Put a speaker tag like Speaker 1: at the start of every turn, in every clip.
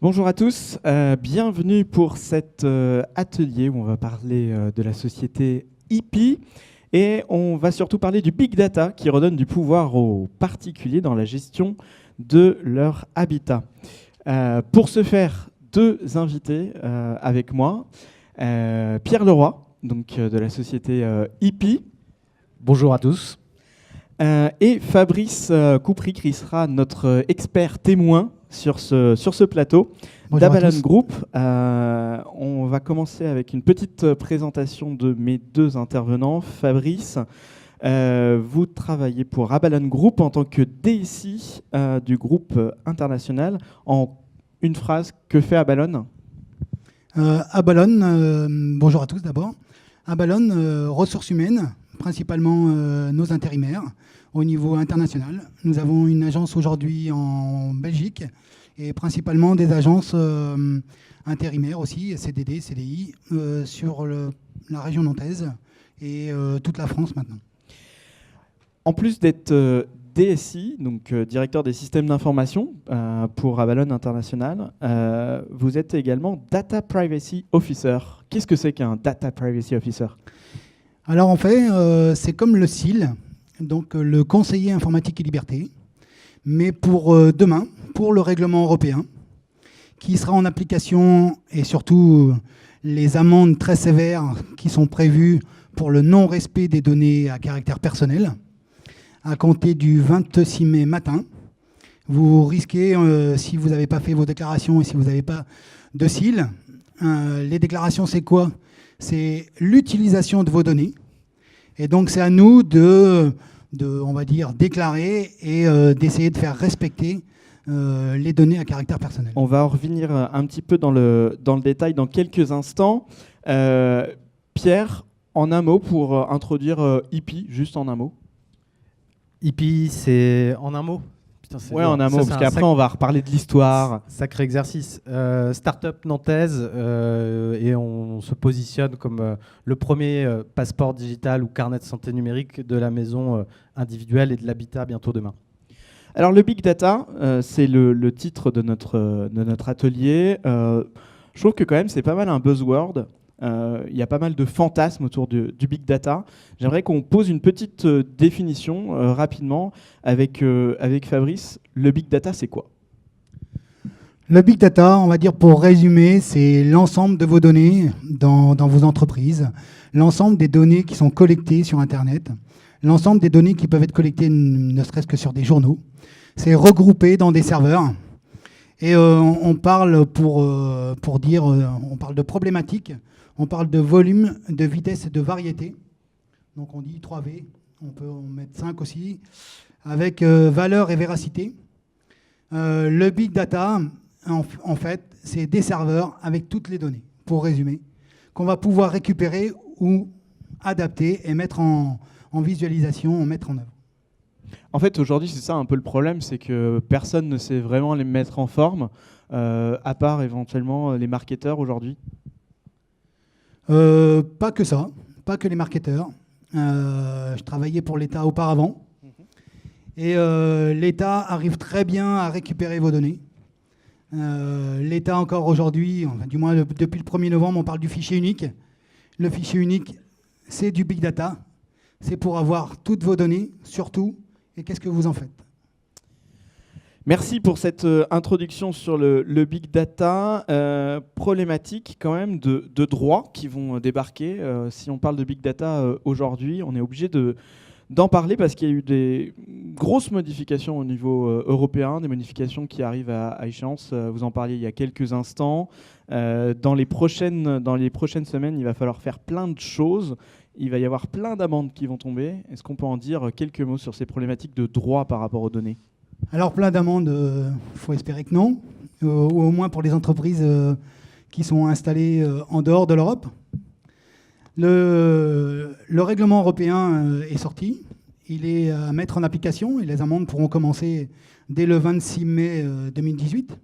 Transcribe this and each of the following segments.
Speaker 1: Bonjour à tous, bienvenue pour cet atelier où on va parler de la société Hippie et on va surtout parler du Big Data qui redonne du pouvoir aux particuliers dans la gestion de leur habitat. Pour ce faire, deux invités avec moi, Pierre Leroy, donc, de la société Hippie.
Speaker 2: Bonjour à tous.
Speaker 1: Et Fabrice Coupry qui sera notre expert témoin sur ce plateau d'Abalone Group. On va commencer avec une petite présentation de mes deux intervenants. Fabrice, vous travaillez pour Abalone Group en tant que DSI du groupe international. En une phrase, que fait Abalone ?
Speaker 3: Abalone, bonjour à tous d'abord. Abalone, ressources humaines, principalement nos intérimaires au niveau international. Nous avons une agence aujourd'hui en Belgique et principalement des agences intérimaires aussi, CDD, CDI, sur la région nantaise et toute la France maintenant.
Speaker 1: En plus d'être DSI, donc directeur des systèmes d'information pour Abalone International, vous êtes également Data Privacy Officer. Qu'est-ce que c'est qu'un Data Privacy Officer ?
Speaker 3: Alors en fait, c'est comme le CIL, donc le conseiller informatique et liberté, mais pour demain, pour le règlement européen, qui sera en application et surtout les amendes très sévères qui sont prévues pour le non-respect des données à caractère personnel. À compter du 26 mai matin, vous risquez, si vous n'avez pas fait vos déclarations et si vous n'avez pas de CIL, les déclarations c'est quoi ? C'est l'utilisation de vos données. Et donc, c'est à nous de on va dire, déclarer et d'essayer de faire respecter les données à caractère personnel.
Speaker 1: On va en revenir un petit peu dans le détail dans quelques instants. Pierre, en un mot pour introduire Hippie, juste en un mot.
Speaker 2: Hippie, c'est en un mot. Putain,
Speaker 1: ouais, en un mot, parce qu'après, on va reparler de l'histoire.
Speaker 2: Sacré exercice. Start-up nantaise, et on se positionne comme le premier passeport digital ou carnet de santé numérique de la maison individuelle et de l'habitat bientôt demain.
Speaker 1: Alors, le Big Data, c'est le titre de notre atelier. Je trouve que quand même, c'est pas mal un buzzword. Il y a pas mal de fantasmes autour du Big Data. J'aimerais qu'on pose une petite définition rapidement avec Fabrice. Le Big Data, c'est quoi ?
Speaker 3: Le Big Data, on va dire pour résumer, c'est l'ensemble de vos données dans vos entreprises, l'ensemble des données qui sont collectées sur Internet, l'ensemble des données qui peuvent être collectées ne serait-ce que sur des journaux. C'est regroupé dans des serveurs. Et on parle pour dire, on parle de problématiques. On parle de volume, de vitesse et de variété. Donc on dit 3V, on peut en mettre 5 aussi, avec valeur et véracité. Le Big Data, en fait, c'est des serveurs avec toutes les données, pour résumer, qu'on va pouvoir récupérer ou adapter et mettre en visualisation, mettre en œuvre.
Speaker 1: En fait, aujourd'hui, c'est ça un peu le problème, c'est que personne ne sait vraiment les mettre en forme, à part éventuellement les marketeurs aujourd'hui.
Speaker 3: Pas que ça, pas que les marketeurs. Je travaillais pour l'État auparavant. Et l'État arrive très bien à récupérer vos données. L'État encore aujourd'hui, enfin, du moins depuis le 1er novembre, on parle du fichier unique. Le fichier unique, c'est du Big Data. C'est pour avoir toutes vos données, surtout, et qu'est-ce que vous en faites ?
Speaker 1: Merci pour cette introduction sur le Big Data. Problématique quand même de droits qui vont débarquer. Si on parle de Big Data aujourd'hui, on est obligé d'en parler parce qu'il y a eu des grosses modifications au niveau européen, des modifications qui arrivent à échéance. Vous en parliez il y a quelques instants. Dans les prochaines semaines, il va falloir faire plein de choses. Il va y avoir plein d'amendes qui vont tomber. Est-ce qu'on peut en dire quelques mots sur ces problématiques de droit par rapport aux données ?
Speaker 3: Alors plein d'amendes, il faut espérer que non, ou au moins pour les entreprises qui sont installées en dehors de l'Europe. Le règlement européen est sorti, il est à mettre en application et les amendes pourront commencer dès le 26 mai 2018.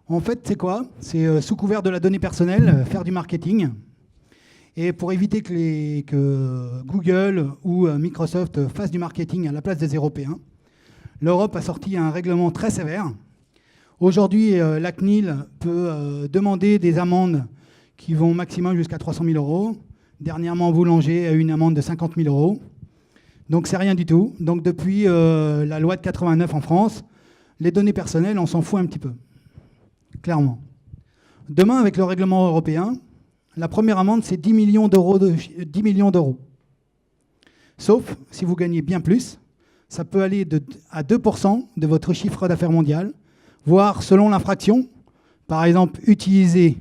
Speaker 3: En fait, c'est quoi ? C'est sous couvert de la donnée personnelle, faire du marketing. Et pour éviter que Google ou Microsoft fassent du marketing à la place des Européens, l'Europe a sorti un règlement très sévère Aujourd'hui, la CNIL peut demander des amendes qui vont maximum jusqu'à 300 000 euros. Dernièrement, Boulanger a eu une amende de 50 000 euros. Donc, c'est rien du tout. Donc, depuis la loi de 89 en France, les données personnelles, on s'en fout un petit peu. Clairement. Demain, avec le règlement européen, la première amende, c'est 10 millions d'euros. 10 millions d'euros. Sauf si vous gagnez bien plus, ça peut aller à 2% de votre chiffre d'affaires mondial, voire selon l'infraction. Par exemple, utiliser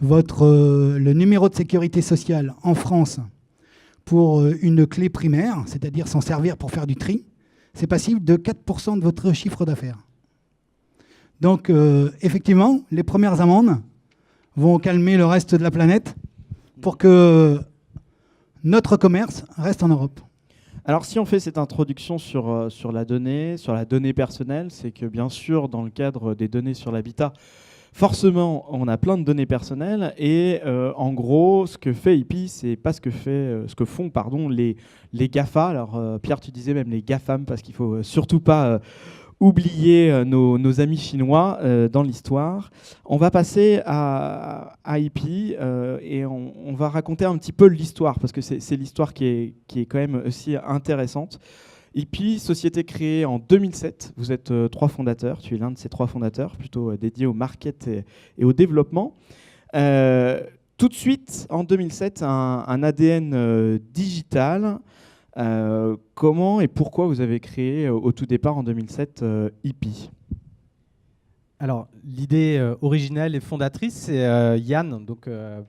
Speaker 3: le numéro de sécurité sociale en France pour une clé primaire, c'est-à-dire s'en servir pour faire du tri, c'est passible de 4% de votre chiffre d'affaires. Donc, effectivement, les premières amendes vont calmer le reste de la planète pour que notre commerce reste en Europe.
Speaker 1: Alors, si on fait cette introduction sur la donnée personnelle, c'est que bien sûr, dans le cadre des données sur l'habitat, forcément, on a plein de données personnelles et en gros, ce que fait IP, c'est pas ce que font les GAFA. Alors, Pierre, tu disais même les GAFAM parce qu'il faut surtout pas oublier nos amis chinois dans l'histoire. On va passer à IP et on va raconter un petit peu l'histoire parce que c'est l'histoire qui est quand même aussi intéressante. IP, société créée en 2007. Vous êtes 3 fondateurs. Tu es l'un de ces 3 fondateurs, plutôt dédié au market et au développement. Tout de suite, en 2007, un ADN digital. Comment et pourquoi vous avez créé au tout départ en 2007 IP?
Speaker 2: Alors, l'idée originelle et fondatrice, c'est Yann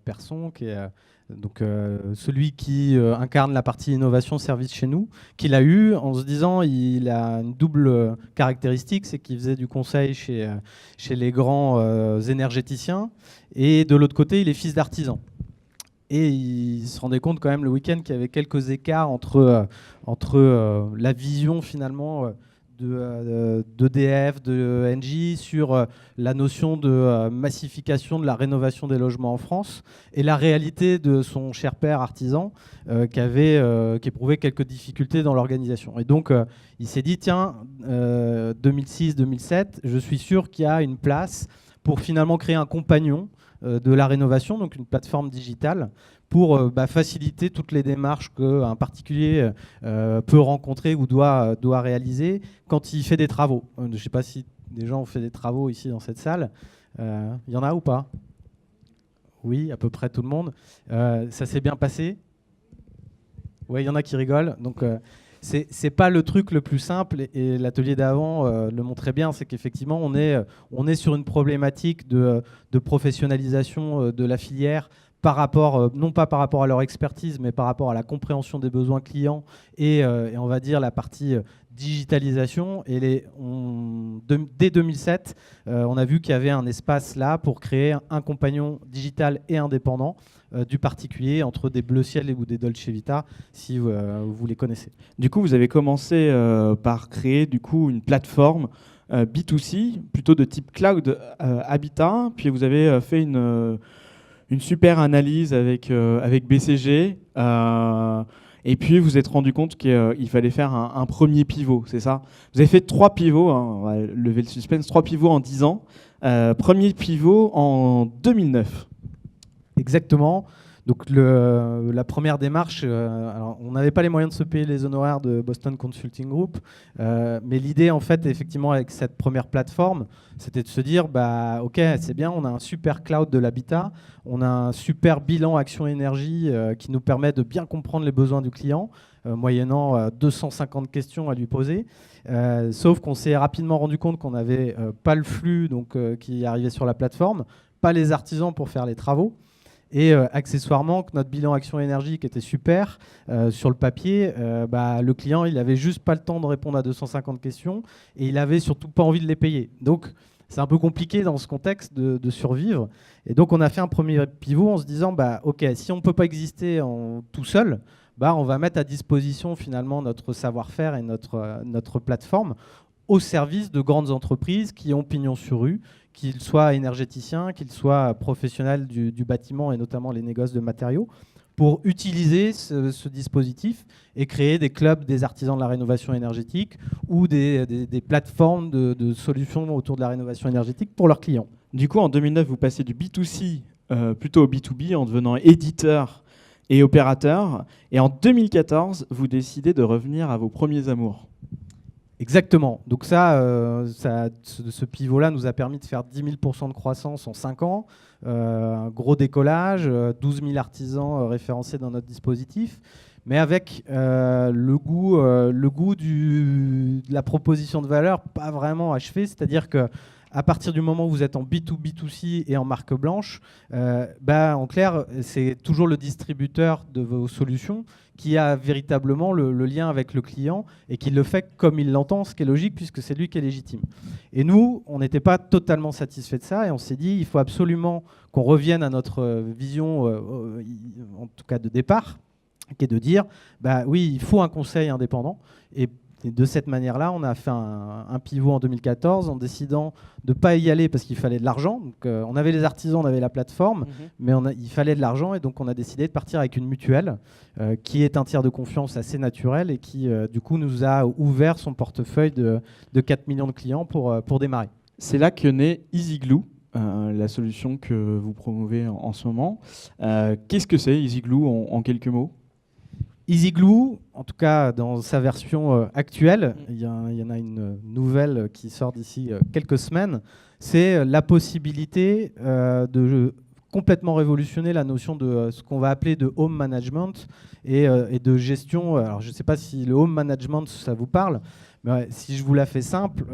Speaker 2: Persson, qui est celui qui incarne la partie innovation service chez nous, qu'il a eu en se disant il a une double caractéristique, c'est qu'il faisait du conseil chez les grands énergéticiens et de l'autre côté, il est fils d'artisan. Et il se rendait compte quand même le week-end qu'il y avait quelques écarts entre la vision finalement d'EDF, de Engie sur la notion de massification de la rénovation des logements en France et la réalité de son cher père artisan qui éprouvait quelques difficultés dans l'organisation. Et donc il s'est dit tiens, 2006-2007, je suis sûr qu'il y a une place pour finalement créer un compagnon de la rénovation, donc une plateforme digitale pour faciliter toutes les démarches qu'un particulier peut rencontrer ou doit réaliser quand il fait des travaux. Je ne sais pas si des gens ont fait des travaux ici dans cette salle. Il y en a ou pas? Oui, à peu près tout le monde. Ça s'est bien passé? Oui, il y en a qui rigolent. Donc, c'est pas le truc le plus simple et l'atelier d'avant le montrait bien, c'est qu'effectivement on est sur une problématique de professionnalisation de la filière par rapport, non pas par rapport à leur expertise, mais par rapport à la compréhension des besoins clients et on va dire la partie digitalisation. Et dès 2007, on a vu qu'il y avait un espace là pour créer un compagnon digital et indépendant du particulier entre des Bleu Ciel ou des Dolce Vita, si vous les connaissez.
Speaker 1: Du coup, vous avez commencé par créer une plateforme B2C, plutôt de type cloud habitat, puis vous avez fait une super analyse avec BCG, et puis vous vous êtes rendu compte qu'il fallait faire un premier pivot, c'est ça? Vous avez fait 3 pivots, on va lever le suspense, 3 pivots en 10 ans. Premier pivot en 2009.
Speaker 2: Exactement. Donc la première démarche, alors on n'avait pas les moyens de se payer les honoraires de Boston Consulting Group, mais l'idée en fait effectivement avec cette première plateforme, c'était de se dire ok, c'est bien, on a un super cloud de l'habitat, on a un super bilan action énergie qui nous permet de bien comprendre les besoins du client, moyennant 250 questions à lui poser. Sauf qu'on s'est rapidement rendu compte qu'on n'avait pas le flux qui arrivait sur la plateforme, pas les artisans pour faire les travaux. Et accessoirement, que notre bilan action énergie qui était super sur le papier, le client il avait juste pas le temps de répondre à 250 questions et il avait surtout pas envie de les payer. Donc c'est un peu compliqué dans ce contexte de survivre. Et donc on a fait un premier pivot en se disant ok, si on peut pas exister tout seul, on va mettre à disposition finalement notre savoir-faire et notre plateforme au service de grandes entreprises qui ont pignon sur rue, qu'ils soient énergéticiens, qu'ils soient professionnels du bâtiment et notamment les négoces de matériaux, pour utiliser ce dispositif et créer des clubs des artisans de la rénovation énergétique ou des plateformes de solutions autour de la rénovation énergétique pour leurs clients.
Speaker 1: Du coup, en 2009, vous passez du B2C plutôt au B2B en devenant éditeur et opérateur. Et en 2014, vous décidez de revenir à vos premiers amours.
Speaker 2: Exactement. Donc ce pivot-là nous a permis de faire 10 000% de croissance en 5 ans, un gros décollage, 12 000 artisans référencés dans notre dispositif, mais avec le goût de la proposition de valeur pas vraiment achevé, c'est-à-dire que à partir du moment où vous êtes en B2B2C et en marque blanche, en clair, c'est toujours le distributeur de vos solutions qui a véritablement le lien avec le client et qui le fait comme il l'entend, ce qui est logique puisque c'est lui qui est légitime. Et nous, on n'était pas totalement satisfait de ça et on s'est dit il faut absolument qu'on revienne à notre vision, en tout cas de départ, qui est de dire oui, il faut un conseil indépendant. Et de cette manière-là, on a fait un pivot en 2014 en décidant de ne pas y aller parce qu'il fallait de l'argent. Donc, on avait les artisans, on avait la plateforme, mais il fallait de l'argent et donc on a décidé de partir avec une mutuelle qui est un tiers de confiance assez naturel et qui, du coup, nous a ouvert son portefeuille de 4 millions de clients pour démarrer.
Speaker 1: C'est là que naît EasyGlue, la solution que vous promouvez en ce moment. Qu'est-ce que c'est EasyGlue en quelques mots ?
Speaker 2: EasyGlue, en tout cas dans sa version actuelle, il y en a une nouvelle qui sort d'ici quelques semaines, c'est la possibilité de complètement révolutionner la notion de ce qu'on va appeler de home management et de gestion. Alors je ne sais pas si le home management, ça vous parle, mais ouais, si je vous la fais simple,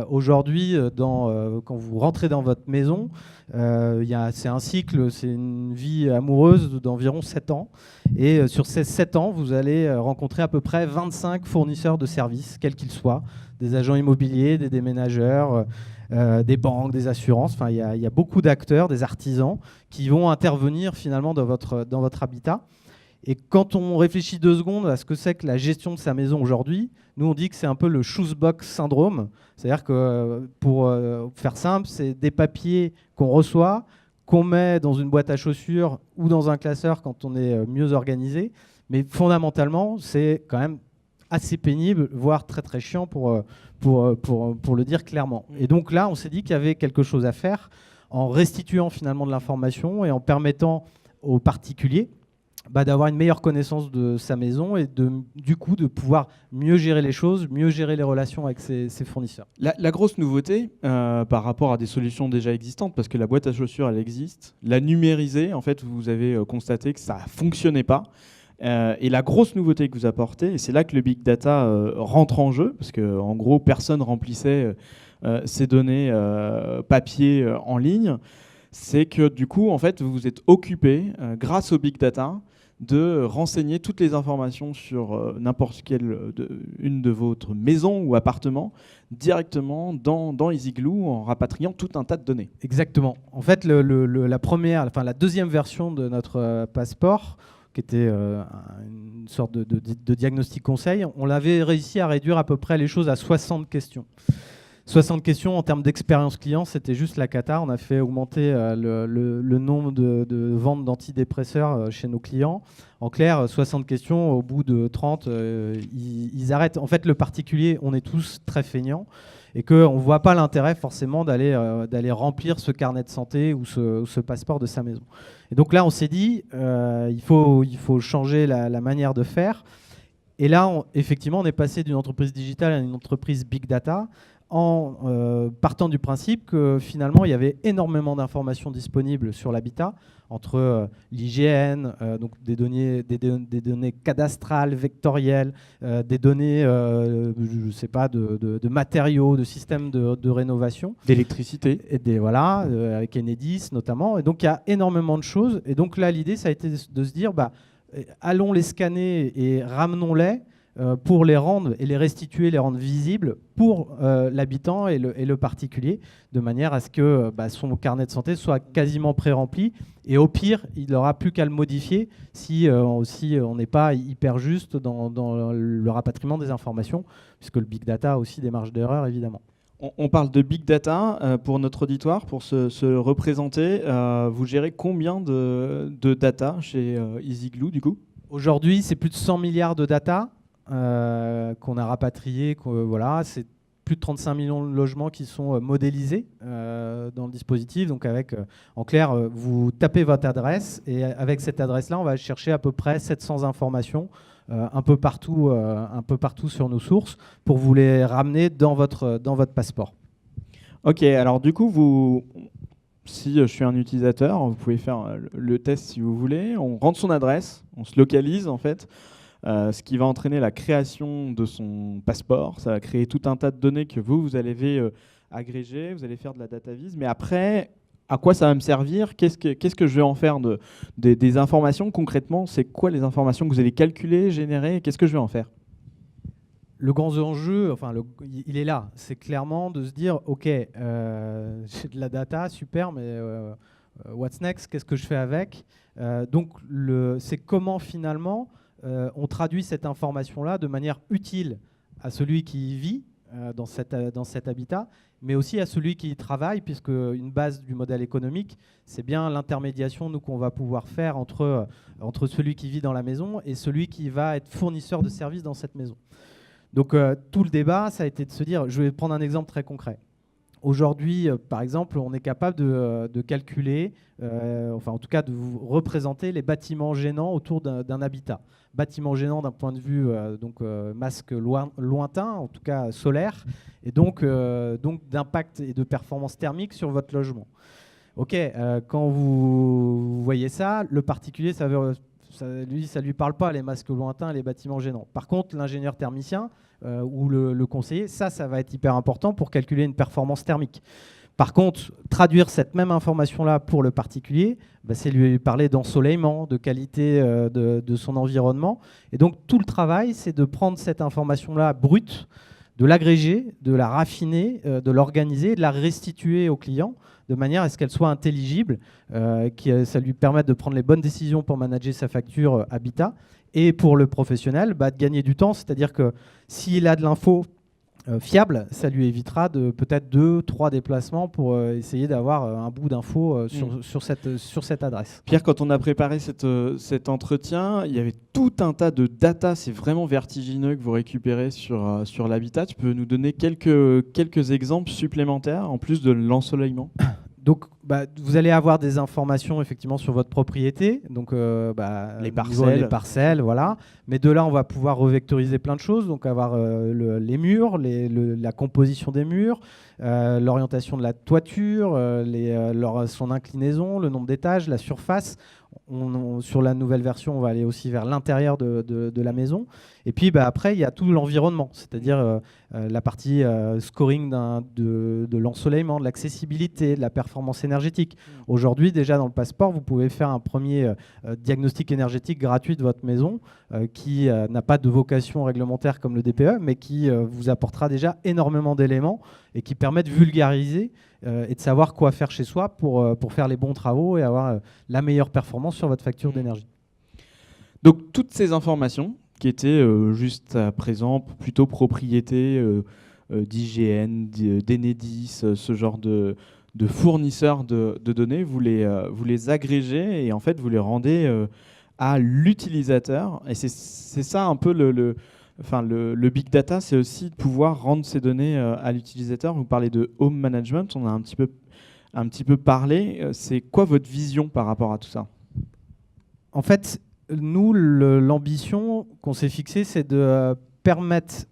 Speaker 2: aujourd'hui, quand vous rentrez dans votre maison, c'est un cycle, c'est une vie amoureuse d'environ 7 ans. Et sur ces 7 ans, vous allez rencontrer à peu près 25 fournisseurs de services, quels qu'ils soient, des agents immobiliers, des déménageurs, des banques, des assurances. Enfin, il y a beaucoup d'acteurs, des artisans qui vont intervenir finalement dans votre habitat. Et quand on réfléchit 2 secondes à ce que c'est que la gestion de sa maison aujourd'hui, nous on dit que c'est un peu le shoesbox syndrome. C'est-à-dire que pour faire simple, c'est des papiers qu'on reçoit, qu'on met dans une boîte à chaussures ou dans un classeur quand on est mieux organisé. Mais fondamentalement, c'est quand même assez pénible, voire très très chiant pour le dire clairement. Et donc là, on s'est dit qu'il y avait quelque chose à faire en restituant finalement de l'information et en permettant aux particuliers d'avoir une meilleure connaissance de sa maison et du coup de pouvoir mieux gérer les choses, mieux gérer les relations avec ses fournisseurs.
Speaker 1: La grosse nouveauté par rapport à des solutions déjà existantes, parce que la boîte à chaussures, elle existe, la numériser, en fait, vous avez constaté que ça ne fonctionnait pas. Et la grosse nouveauté que vous apportez, et c'est là que le big data rentre en jeu, parce qu'en gros, personne remplissait ces données papier en ligne, c'est que du coup, en fait, vous vous êtes occupé, grâce au big data, de renseigner toutes les informations sur n'importe quelle une de votre maison ou appartement directement dans EasyGlue en rapatriant tout un tas de données.
Speaker 2: Exactement. En fait, la deuxième version de notre passeport, qui était une sorte de diagnostic conseil, on l'avait réussi à réduire à peu près les choses à 60 questions. 60 questions en termes d'expérience client, c'était juste la cata. On a fait augmenter le nombre de ventes d'antidépresseurs chez nos clients. En clair, 60 questions, au bout de 30, ils arrêtent. En fait, le particulier, on est tous très feignants et qu'on ne voit pas l'intérêt forcément d'aller remplir ce carnet de santé ou ce passeport de sa maison. Et donc là, on s'est dit, il faut changer la manière de faire. Et là, effectivement, on est passé d'une entreprise digitale à une entreprise big data, en partant du principe que finalement il y avait énormément d'informations disponibles sur l'habitat, entre l'IGN, donc des données cadastrales, vectorielles, des données je sais pas, de matériaux, de systèmes de rénovation.
Speaker 1: D'électricité.
Speaker 2: Et avec Enedis notamment. Et donc il y a énormément de choses. Et donc là, l'idée, ça a été de se dire, allons les scanner et ramenons-les pour les rendre et les restituer, les rendre visibles pour l'habitant et le particulier, de manière à ce que son carnet de santé soit quasiment pré-rempli. Et au pire, il n'aura plus qu'à le modifier si on n'est pas hyper juste dans le rapatriement des informations, puisque le big data a aussi des marges d'erreur, évidemment.
Speaker 1: On parle de big data pour notre auditoire, pour se représenter. Vous gérez combien de data chez EasyGlue du coup?
Speaker 2: Aujourd'hui, c'est plus de 100 milliards de data qu'on a rapatriés. Voilà, c'est plus de 35 millions de logements qui sont modélisés dans le dispositif. Donc, en clair, vous tapez votre adresse et avec cette adresse-là, on va chercher à peu près 700 informations un peu partout sur nos sources pour vous les ramener dans votre passeport.
Speaker 1: Ok, alors du coup, si je suis un utilisateur, vous pouvez faire le test si vous voulez. On rentre son adresse, on se localise en fait, ce qui va entraîner la création de son passeport. Ça va créer tout un tas de données que vous allez agréger, vous allez faire de la data vise. Mais après, à quoi ça va me servir? Qu'est-ce que je vais en faire des informations concrètement? C'est quoi les informations que vous allez calculer, générer? Qu'est-ce que je vais en faire?
Speaker 2: Le grand enjeu, il est là. C'est clairement de se dire, OK, j'ai de la data, super, mais what's next? Qu'est-ce que je fais avec? Donc, c'est comment finalement on traduit cette information-là de manière utile à celui qui y vit dans cet habitat, mais aussi à celui qui y travaille, puisque une base du modèle économique, c'est bien l'intermédiation qu'on va pouvoir faire entre celui qui vit dans la maison et celui qui va être fournisseur de services dans cette maison. Donc tout le débat, ça a été de se dire, je vais prendre un exemple très concret. Aujourd'hui, par exemple, on est capable de calculer, en tout cas de vous représenter les bâtiments gênants autour d'un habitat. Bâtiments gênants d'un point de vue masque lointain, en tout cas solaire, et donc d'impact et de performance thermique sur votre logement. Ok, quand vous voyez ça, le particulier, ça lui parle pas, les masques lointains et les bâtiments gênants. Par contre, l'ingénieur thermicien ou le conseiller, ça va être hyper important pour calculer une performance thermique. Par contre, traduire cette même information-là pour le particulier, c'est lui parler d'ensoleillement, de qualité de son environnement. Et donc, tout le travail, c'est de prendre cette information-là brute, de l'agréger, de la raffiner, de l'organiser, de la restituer au client de manière à ce qu'elle soit intelligible, que ça lui permette de prendre les bonnes décisions pour manager sa facture habitat. Et pour le professionnel, de gagner du temps, c'est-à-dire que s'il a de l'info fiable, ça lui évitera de peut-être 2-3 déplacements pour essayer d'avoir un bout d'info sur cette adresse.
Speaker 1: Pierre, quand on a préparé cet entretien, il y avait tout un tas de data, c'est vraiment vertigineux que vous récupérez sur l'habitat. Tu peux nous donner quelques exemples supplémentaires en plus de l'ensoleillement?
Speaker 2: Donc, vous allez avoir des informations effectivement sur votre propriété, donc les parcelles, voilà. Mais de là, on va pouvoir revectoriser plein de choses, donc avoir les murs, la composition des murs, l'orientation de la toiture, son inclinaison, le nombre d'étages, la surface. Sur la nouvelle version, on va aller aussi vers l'intérieur de la maison. Et puis après, il y a tout l'environnement, c'est-à-dire la partie scoring de l'ensoleillement, de l'accessibilité, de la performance énergétique. Aujourd'hui, déjà dans le passeport, vous pouvez faire un premier diagnostic énergétique gratuit de votre maison qui n'a pas de vocation réglementaire comme le DPE, mais qui vous apportera déjà énormément d'éléments et qui permet de vulgariser et de savoir quoi faire chez soi pour faire les bons travaux et avoir la meilleure performance sur votre facture d'énergie.
Speaker 1: Donc toutes ces informations qui étaient juste à présent plutôt propriété d'IGN, d'Enedis, ce genre de fournisseurs de données, vous les agrégez et en fait vous les rendez à l'utilisateur. Et c'est ça un peu le big data, c'est aussi de pouvoir rendre ces données à l'utilisateur. Vous parlez de home management, on a un petit peu parlé. C'est quoi votre vision par rapport à tout ça?
Speaker 2: En fait, nous, l'ambition qu'on s'est fixée, c'est de permettre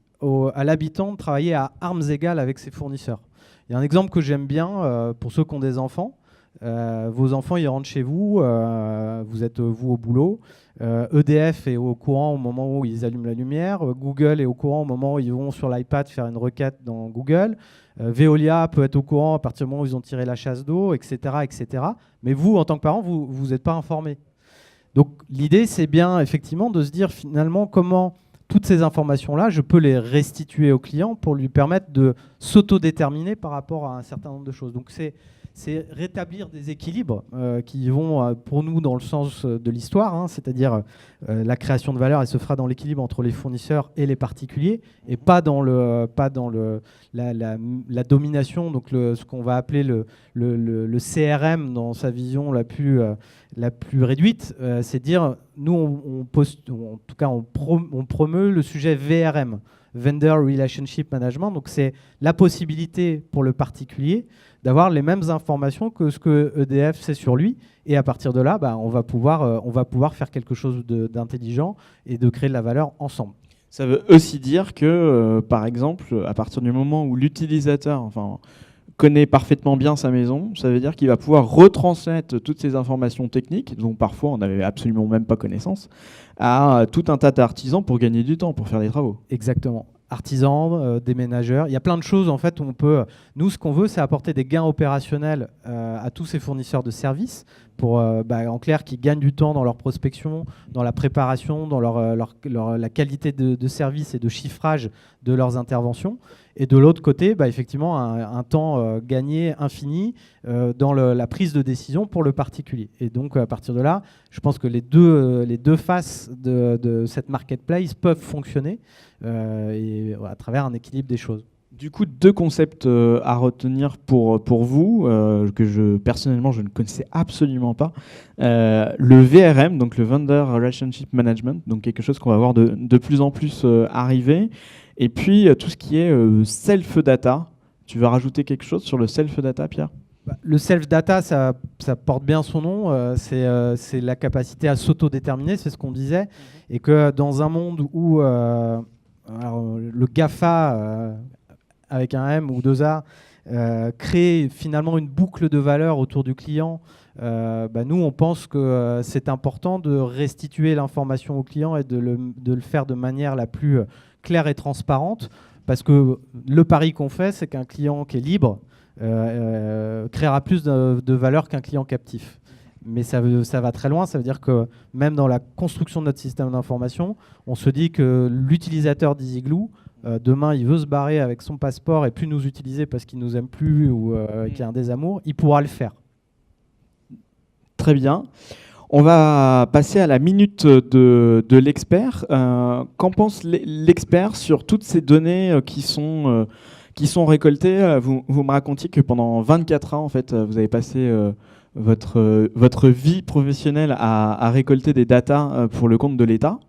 Speaker 2: à l'habitant de travailler à armes égales avec ses fournisseurs. Il y a un exemple que j'aime bien pour ceux qui ont des enfants. Vos enfants, ils rentrent chez vous, vous êtes vous au boulot. EDF est au courant au moment où ils allument la lumière. Google est au courant au moment où ils vont sur l'iPad faire une requête dans Google. Veolia peut être au courant à partir du moment où ils ont tiré la chasse d'eau, etc., etc. Mais vous, en tant que parent, vous n'êtes pas informé. Donc l'idée, c'est bien effectivement de se dire finalement comment toutes ces informations-là, je peux les restituer au client pour lui permettre de s'autodéterminer par rapport à un certain nombre de choses. Donc c'est rétablir des équilibres qui vont pour nous dans le sens de l'histoire, hein, c'est-à-dire la création de valeur, elle se fera dans l'équilibre entre les fournisseurs et les particuliers, et pas dans la domination, donc ce qu'on va appeler le CRM dans sa vision la plus réduite, c'est dire, nous en tout cas on promeut le sujet VRM, Vendor Relationship Management, donc c'est la possibilité pour le particulier d'avoir les mêmes informations que ce que EDF sait sur lui, et à partir de là, on va pouvoir faire quelque chose d'intelligent et de créer de la valeur ensemble.
Speaker 1: Ça veut aussi dire que, par exemple, à partir du moment où l'utilisateur connaît parfaitement bien sa maison, ça veut dire qu'il va pouvoir retransmettre toutes ces informations techniques, dont parfois on n'avait absolument même pas connaissance, à tout un tas d'artisans pour gagner du temps, pour faire des travaux.
Speaker 2: Exactement. Artisans, déménageurs, il y a plein de choses en fait où on peut. Nous, ce qu'on veut, c'est apporter des gains opérationnels à tous ces fournisseurs de services pour, en clair, qu'ils gagnent du temps dans leur prospection, dans la préparation, dans la qualité de service et de chiffrage de leurs interventions. Et de l'autre côté, effectivement, un temps gagné infini dans la prise de décision pour le particulier. Et donc, à partir de là, je pense que les deux faces de cette marketplace peuvent fonctionner et à travers un équilibre des choses.
Speaker 1: Du coup, 2 concepts à retenir pour vous, que personnellement, je ne connaissais absolument pas. Le VRM, donc le Vendor Relationship Management, donc quelque chose qu'on va voir de plus en plus arriver. Et puis, tout ce qui est self-data. Tu veux rajouter quelque chose sur le self-data, Pierre ?
Speaker 2: Le self-data, ça porte bien son nom. C'est la capacité à s'autodéterminer, c'est ce qu'on disait. Et que dans un monde où le GAFA, avec un M ou 2 A, crée finalement une boucle de valeur autour du client, nous, on pense que c'est important de restituer l'information au client et de le faire de manière la plus claire et transparente, parce que le pari qu'on fait, c'est qu'un client qui est libre créera plus de valeur qu'un client captif. Mais ça va très loin, ça veut dire que même dans la construction de notre système d'information, on se dit que l'utilisateur d'EasyGlue, demain, il veut se barrer avec son passeport et plus nous utiliser parce qu'il ne nous aime plus ou qu'il y a un désamour, il pourra le faire.
Speaker 1: Très bien. On va passer à la minute de l'expert. Qu'en pense l'expert sur toutes ces données qui sont récoltées ? Vous me racontiez que pendant 24 ans, en fait, vous avez passé votre vie professionnelle à récolter des datas pour le compte de l'État.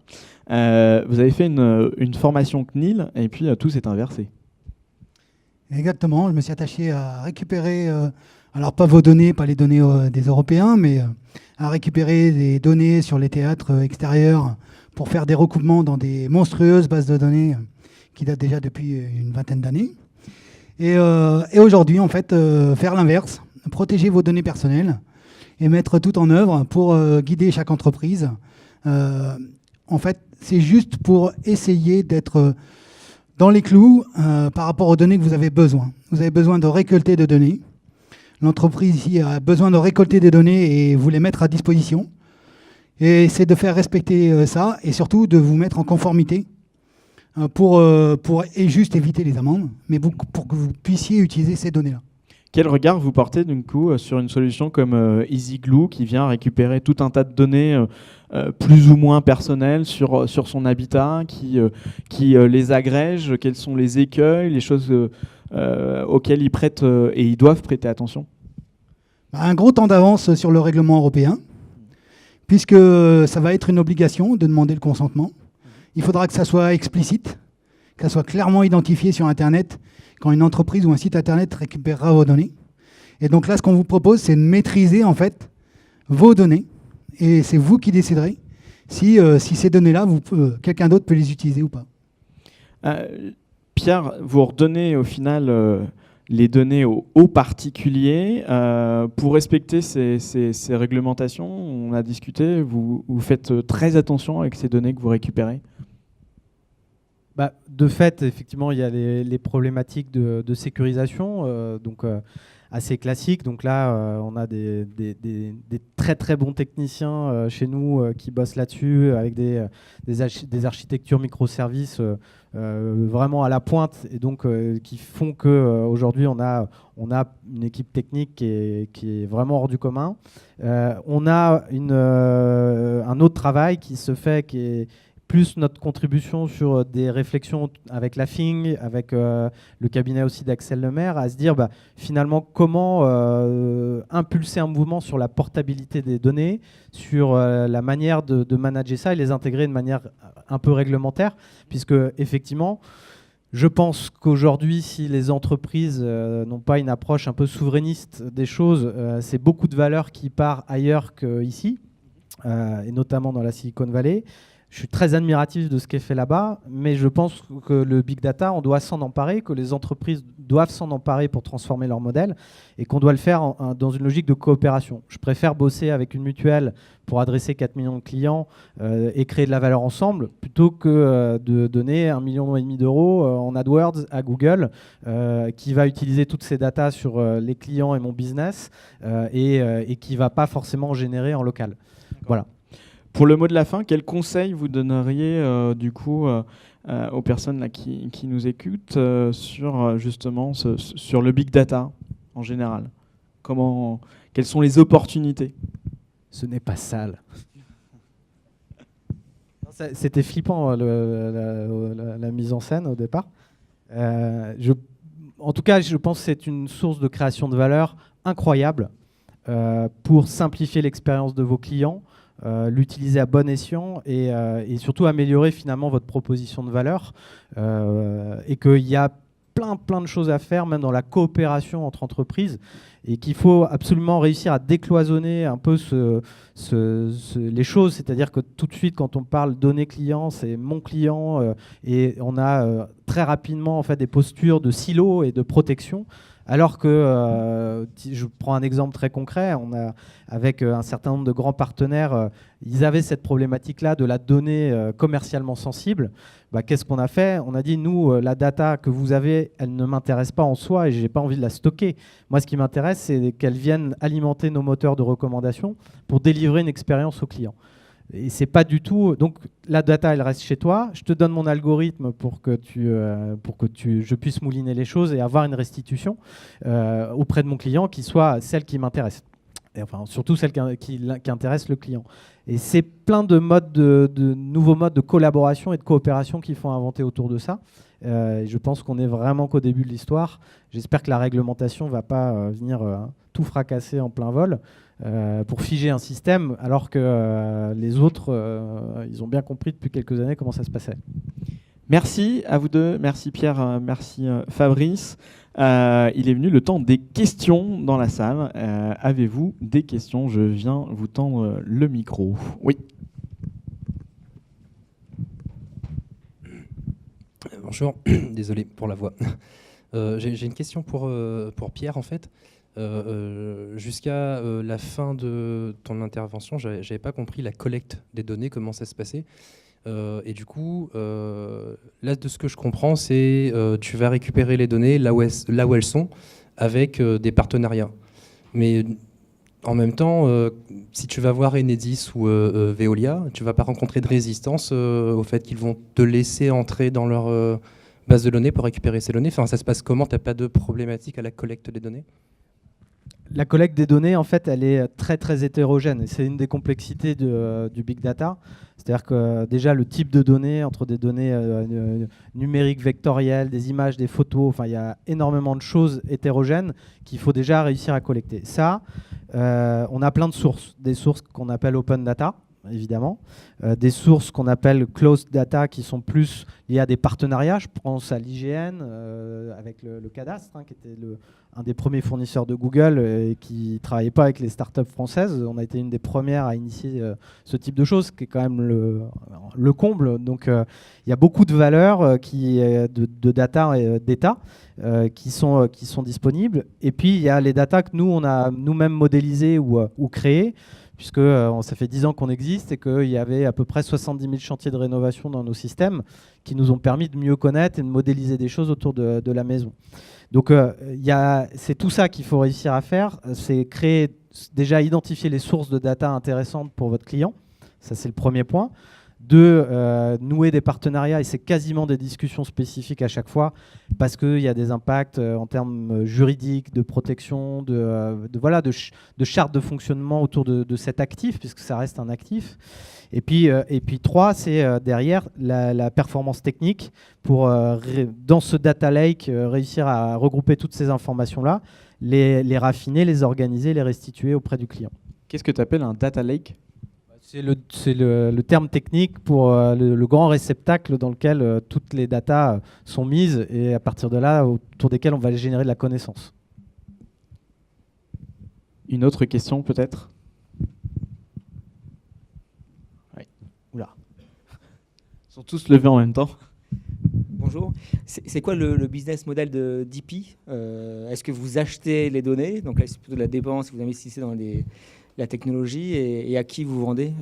Speaker 1: Vous avez fait une formation CNIL et puis tout s'est inversé.
Speaker 3: Exactement, je me suis attaché à récupérer, alors pas vos données, pas les données des Européens, mais à récupérer des données sur les théâtres extérieurs pour faire des recoupements dans des monstrueuses bases de données qui datent déjà depuis une vingtaine d'années. Et aujourd'hui, en fait, faire l'inverse, protéger vos données personnelles et mettre tout en œuvre pour guider chaque entreprise. En fait, c'est juste pour essayer d'être dans les clous par rapport aux données que vous avez besoin. Vous avez besoin de récolter des données. L'entreprise ici a besoin de récolter des données et vous les mettre à disposition. Et c'est de faire respecter ça et surtout de vous mettre en conformité pour juste éviter les amendes, mais pour que vous puissiez utiliser ces données-là.
Speaker 1: Quel regard vous portez du coup sur une solution comme EasyGlue qui vient récupérer tout un tas de données plus ou moins personnelles sur son habitat, qui les agrège? Quels sont les écueils, les choses auxquelles ils prêtent et ils doivent prêter attention?
Speaker 3: Un gros temps d'avance sur le règlement européen, puisque ça va être une obligation de demander le consentement. Il faudra que ça soit explicite, que ça soit clairement identifié sur Internet quand une entreprise ou un site Internet récupérera vos données. Et donc là, ce qu'on vous propose, c'est de maîtriser en fait vos données. Et c'est vous qui déciderez si ces données-là, quelqu'un d'autre peut les utiliser ou pas.
Speaker 1: Pierre, vous redonnez au final les données aux particuliers. Pour respecter ces réglementations, on a discuté, vous faites très attention avec ces données que vous récupérez?
Speaker 2: De fait, effectivement, il y a les problématiques de sécurisation. Donc, assez classiques. Donc là, on a des très très bons techniciens chez nous qui bossent là-dessus avec des architectures microservices vraiment à la pointe, et donc qui font qu'aujourd'hui on a une équipe technique qui est vraiment hors du commun. On a un autre travail qui se fait, qui est plus notre contribution sur des réflexions avec la FING, avec le cabinet aussi d'Axel Lemaire, à se dire finalement comment impulser un mouvement sur la portabilité des données, sur la manière de manager ça et les intégrer de manière un peu réglementaire, puisque effectivement, je pense qu'aujourd'hui, si les entreprises n'ont pas une approche un peu souverainiste des choses, c'est beaucoup de valeur qui part ailleurs qu'ici, et notamment dans la Silicon Valley. Je suis très admiratif de ce qui est fait là-bas, mais je pense que le big data, on doit s'en emparer, que les entreprises doivent s'en emparer pour transformer leur modèle, et qu'on doit le faire dans une logique de coopération. Je préfère bosser avec une mutuelle pour adresser 4 millions de clients et créer de la valeur ensemble, plutôt que de donner 1,5 million d'euros en AdWords à Google, qui va utiliser toutes ces datas sur les clients et mon business, et qui ne va pas forcément générer en local. Voilà.
Speaker 1: Pour le mot de la fin, quel conseil vous donneriez du coup aux personnes là, qui nous écoutent sur justement sur le big data en général? Quelles sont les opportunités?
Speaker 2: Ce n'est pas sale. C'était flippant la mise en scène au départ. En tout cas, je pense que c'est une source de création de valeur incroyable pour simplifier l'expérience de vos clients, l'utiliser à bon escient et surtout améliorer finalement votre proposition de valeur, et qu'il y a plein de choses à faire, même dans la coopération entre entreprises, et qu'il faut absolument réussir à décloisonner un peu les choses, c'est-à-dire que tout de suite, quand on parle données clients, c'est mon client, et on a très rapidement en fait, des postures de silo et de protection. Alors que, je prends un exemple très concret, avec un certain nombre de grands partenaires, ils avaient cette problématique-là de la donnée commercialement sensible. Qu'est-ce qu'on a fait? On a dit, nous, la data que vous avez, elle ne m'intéresse pas en soi et je n'ai pas envie de la stocker. Moi, ce qui m'intéresse, c'est qu'elle vienne alimenter nos moteurs de recommandation pour délivrer une expérience au client. Et c'est pas du tout. Donc la data, elle reste chez toi. Je te donne mon algorithme pour que je puisse mouliner les choses et avoir une restitution auprès de mon client qui soit celle qui m'intéresse. Et enfin, surtout celle qui intéresse le client. Et c'est plein de nouveaux modes de collaboration et de coopération qu'il faut inventer autour de ça. Je pense qu'on est vraiment qu'au début de l'histoire. J'espère que la réglementation ne va pas venir tout fracasser en plein vol pour figer un système, alors que les autres, ils ont bien compris depuis quelques années comment ça se passait.
Speaker 1: Merci à vous deux, merci Pierre, merci Fabrice. Il est venu le temps des questions dans la salle. Avez-vous des questions? Je viens vous tendre le micro. Oui.
Speaker 4: Bonjour, désolé pour la voix. J'ai une question pour Pierre en fait. Jusqu'à la fin de ton intervention, j'avais pas compris la collecte des données, comment ça se passait. Et du coup, là, de ce que je comprends, c'est tu vas récupérer les données là où elles sont, avec des partenariats. Mais en même temps, si tu vas voir Enedis ou Veolia, tu vas pas rencontrer de résistance au fait qu'ils vont te laisser entrer dans leur base de données pour récupérer ces données. Enfin, ça se passe comment? Tu n'as pas de problématique à la collecte des données?
Speaker 2: La collecte des données, en fait, elle est très très hétérogène. Et c'est une des complexités du big data. C'est-à-dire que déjà, le type de données, entre des données numériques, vectorielles, des images, des photos, enfin, il y a énormément de choses hétérogènes qu'il faut déjà réussir à collecter. Ça, on a plein de sources. Des sources qu'on appelle open data, évidemment. Des sources qu'on appelle closed data, qui sont plus liées à des partenariats. Je pense à l'IGN, avec le cadastre, qui était un des premiers fournisseurs de Google et qui ne travaillait pas avec les startups françaises. On a été une des premières à initier ce type de choses, qui est quand même le comble. Donc il y a beaucoup de valeurs de data et d'état qui sont disponibles. Et puis il y a les data que nous, on a nous-mêmes modélisées ou créées, puisque ça fait 10 ans qu'on existe et qu'il y avait à peu près 70 000 chantiers de rénovation dans nos systèmes qui nous ont permis de mieux connaître et de modéliser des choses autour de la maison. Donc c'est tout ça qu'il faut réussir à faire, c'est déjà identifier les sources de data intéressantes pour votre client, ça c'est le premier point. Nouer des partenariats, et c'est quasiment des discussions spécifiques à chaque fois, parce qu'il y a des impacts en termes juridiques, de protection, de charte de fonctionnement autour de cet actif, puisque ça reste un actif. Et puis 3, c'est derrière la performance technique pour, dans ce data lake, réussir à regrouper toutes ces informations-là, les raffiner, les organiser, les restituer auprès du client.
Speaker 1: Qu'est-ce que tu appelles un data lake ?
Speaker 2: C'est le terme technique pour le grand réceptacle dans lequel toutes les datas sont mises et à partir de là, autour desquelles on va générer de la connaissance.
Speaker 1: Une autre question peut-être ? Oui. Oula. Ils sont tous levés en même temps.
Speaker 5: Bonjour. C'est quoi le business model de DP ? Est-ce que vous achetez les données ? Donc là, c'est plutôt de la dépense, vous investissez dans la technologie et à qui vous vendez.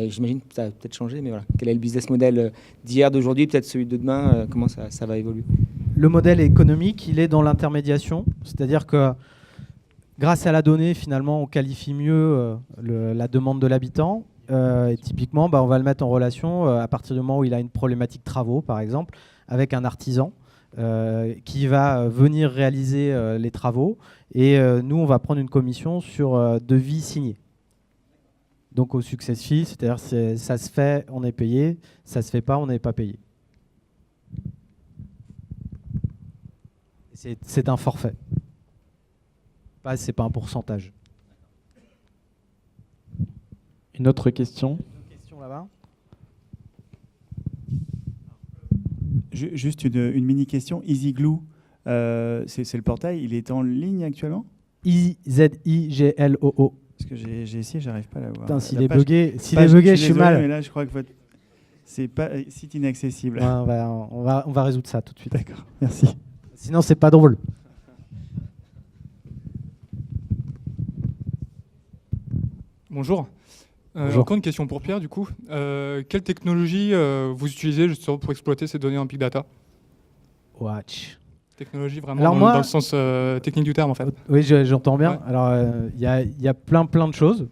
Speaker 5: J'imagine que ça a peut-être changé, mais voilà. Quel est le business model d'hier, d'aujourd'hui, peut-être celui de demain ? Comment ça va évoluer ?
Speaker 2: Le modèle économique, il est dans l'intermédiation. C'est-à-dire que grâce à la donnée, finalement, on qualifie mieux la demande de l'habitant. Et typiquement, on va le mettre en relation à partir du moment où il a une problématique travaux, par exemple, avec un artisan qui va venir réaliser les travaux. Et nous, on va prendre une commission sur devis signé. Donc au success fee, c'est-à-dire ça se fait, on est payé, ça se fait pas, on n'est pas payé. C'est un forfait. C'est pas un pourcentage.
Speaker 1: Une autre question ?
Speaker 2: Une question là-bas ?
Speaker 6: Juste une mini-question. EasyGlue, c'est le portail, il est en ligne actuellement ?
Speaker 2: IZIGLOO.
Speaker 6: Parce que j'ai essayé, j'arrive pas à la voir.
Speaker 2: Putain, s'il est bugué, je suis mal.
Speaker 6: Mais là, je crois que c'est pas site inaccessible.
Speaker 2: Ouais, on va résoudre ça tout de suite.
Speaker 6: D'accord, merci.
Speaker 2: Sinon, c'est pas drôle.
Speaker 7: Bonjour.
Speaker 2: Bonjour.
Speaker 7: Encore une question pour Pierre, du coup. Quelle technologie vous utilisez justement pour exploiter ces données en big data ?
Speaker 2: Watch.
Speaker 7: Technologie vraiment
Speaker 2: Alors
Speaker 7: dans le sens technique du terme, en fait.
Speaker 2: Oui, j'entends bien.
Speaker 7: Ouais.
Speaker 2: Alors, il y a plein de choses.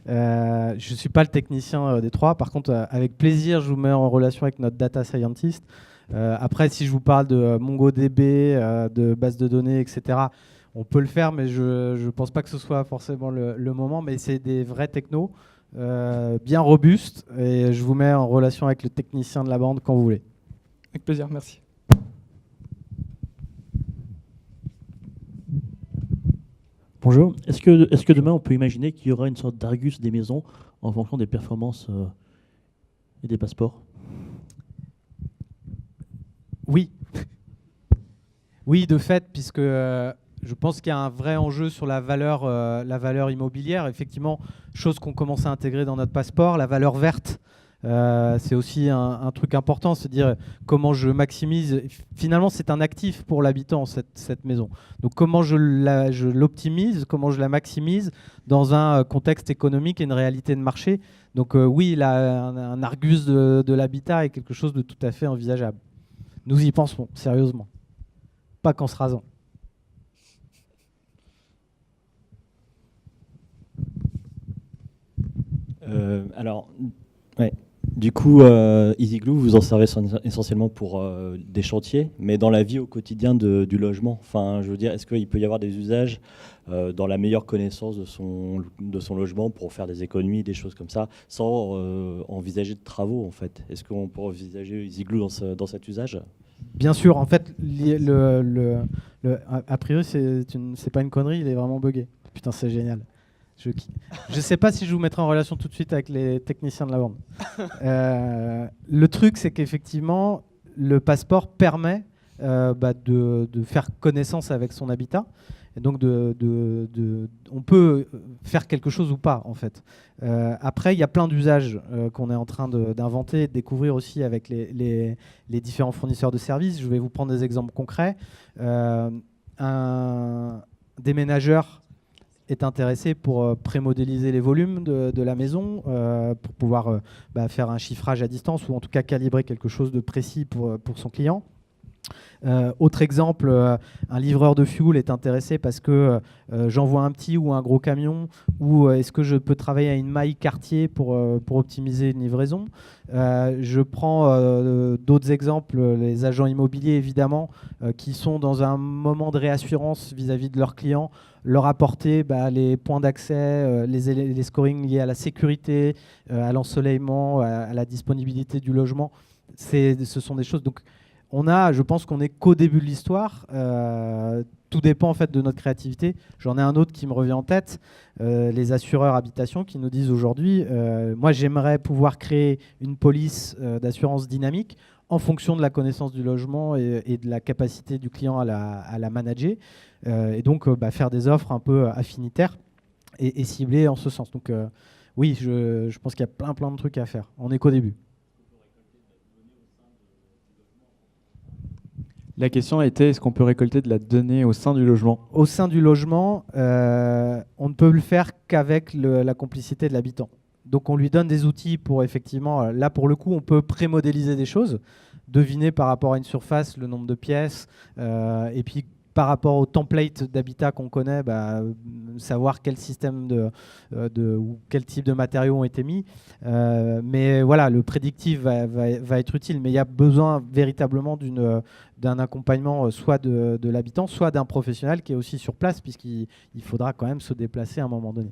Speaker 2: Je ne suis pas le technicien des trois. Par contre, avec plaisir, je vous mets en relation avec notre data scientist. Après, si je vous parle de MongoDB, de base de données, etc., on peut le faire, mais je ne pense pas que ce soit forcément le moment. Mais c'est des vrais technos bien robustes. Et je vous mets en relation avec le technicien de la bande quand vous voulez.
Speaker 7: Avec plaisir, merci.
Speaker 8: Bonjour. Est-ce que demain on peut imaginer qu'il y aura une sorte d'Argus des maisons en fonction des performances et des passeports ?
Speaker 2: Oui. Oui, de fait, puisque je pense qu'il y a un vrai enjeu sur la valeur immobilière. Effectivement, chose qu'on commence à intégrer dans notre passeport, la valeur verte. C'est aussi un truc important, c'est dire comment je maximise. Finalement, c'est un actif pour l'habitant, cette maison. Donc, comment je l'optimise, comment je la maximise dans un contexte économique et une réalité de marché. Donc, oui, un Argus de l'habitat est quelque chose de tout à fait envisageable. Nous y pensons, sérieusement. Pas qu'en se rasant.
Speaker 8: Ouais. Du coup, EasyGlue, vous en servez essentiellement pour des chantiers, mais dans la vie au quotidien du logement. Enfin, je veux dire, est-ce qu'il peut y avoir des usages dans la meilleure connaissance de son logement pour faire des économies, des choses comme ça, sans envisager de travaux, en fait ? Est-ce qu'on peut envisager EasyGlue dans cet usage ?
Speaker 2: Bien sûr, en fait, a priori, c'est pas une connerie, il est vraiment buggé. Putain, c'est génial. Je sais pas si je vous mettrai en relation tout de suite avec les techniciens de la bande. Le truc, c'est qu'effectivement, le passeport permet de faire connaissance avec son habitat. Et donc, on peut faire quelque chose ou pas, en fait. Après, il y a plein d'usages qu'on est en train d'inventer et de découvrir aussi avec les différents fournisseurs de services. Je vais vous prendre des exemples concrets. Un déménageur est intéressé pour prémodéliser les volumes de la maison, pour pouvoir faire un chiffrage à distance ou en tout cas calibrer quelque chose de précis pour son client. Autre exemple, un livreur de fuel est intéressé parce que j'envoie un petit ou un gros camion, ou est-ce que je peux travailler à une maille quartier pour optimiser une livraison. Je prends d'autres exemples, les agents immobiliers évidemment, qui sont dans un moment de réassurance vis-à-vis de leurs clients, leur apporter les points d'accès, les scorings liés à la sécurité, à l'ensoleillement, à la disponibilité du logement. Ce sont des choses... Donc, je pense qu'on n'est qu'au début de l'histoire. Tout dépend en fait de notre créativité. J'en ai un autre qui me revient en tête, les assureurs habitation qui nous disent aujourd'hui, moi j'aimerais pouvoir créer une police d'assurance dynamique en fonction de la connaissance du logement et de la capacité du client à la manager, et donc faire des offres un peu affinitaires et ciblées en ce sens. Donc oui, je pense qu'il y a plein de trucs à faire. On n'est qu'au début.
Speaker 1: La question était, est-ce qu'on peut récolter de la donnée au sein du logement ?
Speaker 2: Au sein du logement, on ne peut le faire qu'avec la complicité de l'habitant. Donc on lui donne des outils pour effectivement, là pour le coup, on peut pré-modéliser des choses, deviner par rapport à une surface le nombre de pièces, et puis par rapport au template d'habitat qu'on connaît, savoir quel système ou quel type de matériaux ont été mis. Mais voilà, le prédictif va être utile. Mais il y a besoin véritablement d'un accompagnement soit de l'habitant, soit d'un professionnel qui est aussi sur place, puisqu'il faudra quand même se déplacer à un moment donné.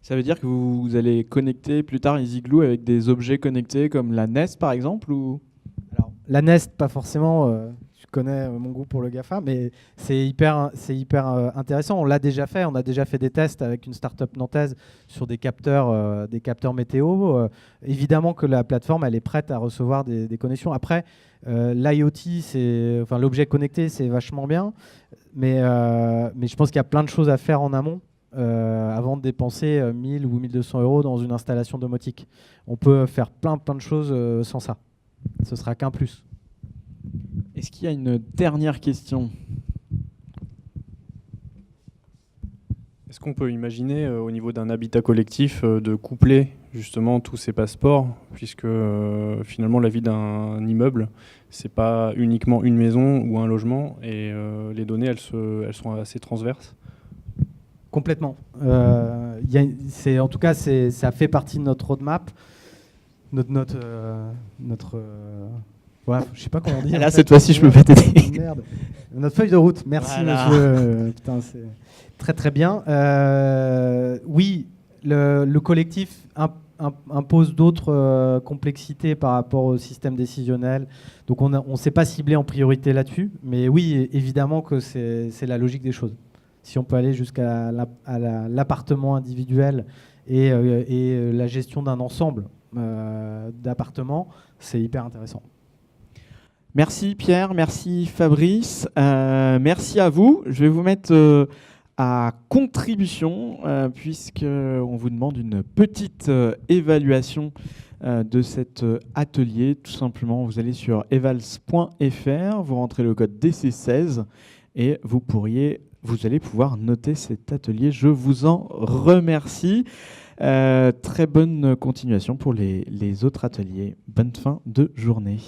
Speaker 1: Ça veut dire que vous allez connecter plus tard EasyGlue avec des objets connectés comme la Nest par exemple ou...
Speaker 2: Alors, la Nest, pas forcément... Je connais mon goût pour le GAFA, mais c'est hyper intéressant. On l'a déjà fait. On a déjà fait des tests avec une start-up nantaise sur des capteurs météo. Évidemment que la plateforme, elle est prête à recevoir des connexions. Après, l'IoT, l'objet connecté, c'est vachement bien, mais je pense qu'il y a plein de choses à faire en amont avant de dépenser 1000 ou 1200 € dans une installation domotique. On peut faire plein de choses sans ça. Ce sera qu'un plus.
Speaker 1: Est-ce qu'il y a une dernière question ?
Speaker 9: Est-ce qu'on peut imaginer au niveau d'un habitat collectif de coupler justement tous ces passeports, puisque finalement la vie d'un immeuble, c'est pas uniquement une maison ou un logement, et les données elles sont assez transverses.
Speaker 2: Complètement. En tout cas, ça fait partie de notre roadmap, notre ouais, je sais pas comment dire.
Speaker 1: Là, cette fois-ci, je peux pas t'aider.
Speaker 2: Merde. Notre feuille de route. Merci, monsieur. Putain, c'est très bien. Oui, le collectif impose d'autres complexités par rapport au système décisionnel. Donc, on ne s'est pas ciblé en priorité là-dessus. Mais oui, évidemment que c'est la logique des choses. Si on peut aller jusqu'à l'appartement individuel et la gestion d'un ensemble d'appartements, c'est hyper intéressant.
Speaker 1: Merci Pierre, merci Fabrice, merci à vous. Je vais vous mettre à contribution puisqu'on vous demande une petite évaluation de cet atelier. Tout simplement, vous allez sur evals.fr, vous rentrez le code DC16 et vous allez pouvoir noter cet atelier. Je vous en remercie. Très bonne continuation pour les autres ateliers. Bonne fin de journée.